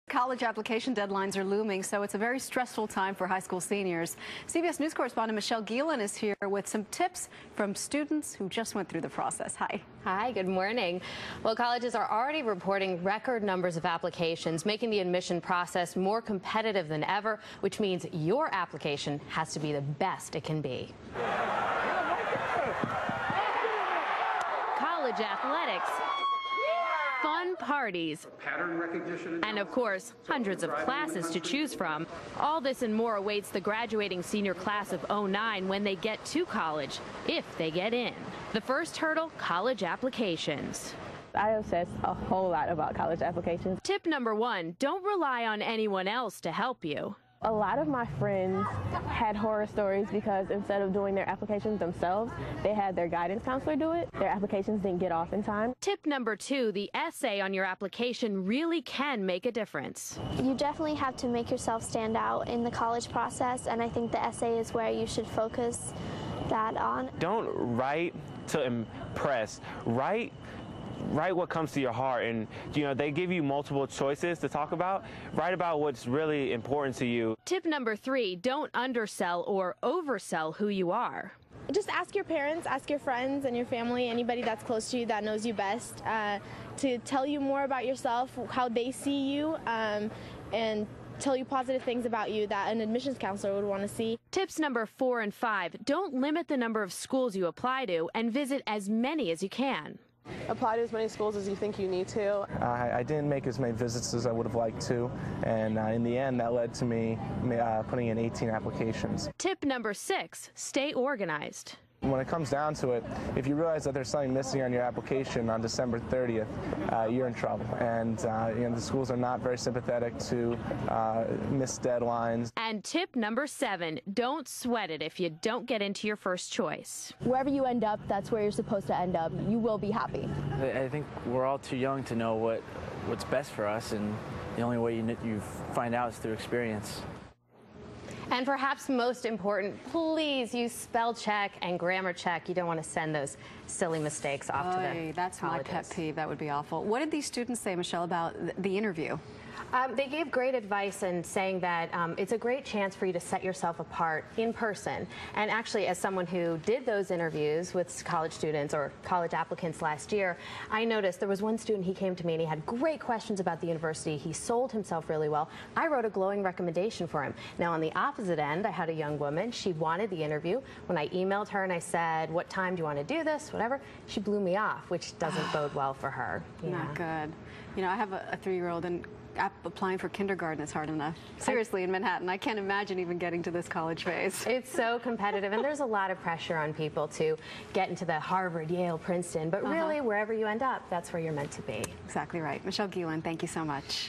College application deadlines are looming, so it's a very stressful time for high school seniors. CBS News correspondent Michelle Gielan is here with some tips from students who just went through the process. Hi. Hi, good morning. Well, colleges are already reporting record numbers of applications, making the admission process more competitive than ever, which means your application has to be the best it can be. College athletics, fun parties, pattern recognition, and of course, hundreds of classes to choose from. All this and more awaits the graduating senior class of '09 when they get to college, if they get in. The first hurdle, college applications. I obsess a whole lot about college applications. Tip number 1, don't rely on anyone else to help you. A lot of my friends had horror stories because instead of doing their applications themselves, they had their guidance counselor do it. Their applications didn't get off in time. Tip number 2, the essay on your application really can make a difference. You definitely have to make yourself stand out in the college process, and I think the essay is where you should focus that on. Don't write to impress. Write what comes to your heart, and they give you multiple choices to talk about. Write about what's really important to you. Tip number 3, don't undersell or oversell who you are. Just ask your parents, ask your friends and your family, anybody that's close to you that knows you best, to tell you more about yourself, how they see you, and tell you positive things about you that an admissions counselor would want to see. Tips number 4 and 5, don't limit the number of schools you apply to and visit as many as you can. Apply to as many schools as you think you need to. I didn't make as many visits as I would have liked to, and in the end that led to me putting in 18 applications. Tip number 6, stay organized. When it comes down to it, if you realize that there's something missing on your application on December 30th, you're in trouble. And the schools are not very sympathetic to missed deadlines. And tip number 7, don't sweat it if you don't get into your first choice. Wherever you end up, that's where you're supposed to end up. You will be happy. I think we're all too young to know what's best for us, and the only way you find out is through experience. And perhaps most important, please use spell check and grammar check. You don't want to send those silly mistakes off to the That's colleges. my pet peeve. That would be awful. What did these students say, Michelle, about the interview? They gave great advice in saying that it's a great chance for you to set yourself apart in person. And actually, as someone who did those interviews with college students or college applicants last year, I noticed there was one student, he came to me and he had great questions about the university. He sold himself really well. I wrote a glowing recommendation for him. Now, on the opposite end, I had a young woman. She wanted the interview. When I emailed her and I said, what time do you want to do this, whatever, she blew me off, which doesn't bode well for her. Not good. I have a 3-year-old, and applying for kindergarten is hard enough. Seriously, in Manhattan, I can't imagine even getting to this college phase. It's so competitive, and there's a lot of pressure on people to get into the Harvard, Yale, Princeton, but really, wherever you end up, that's where you're meant to be. Exactly right. Michelle Gielan, thank you so much.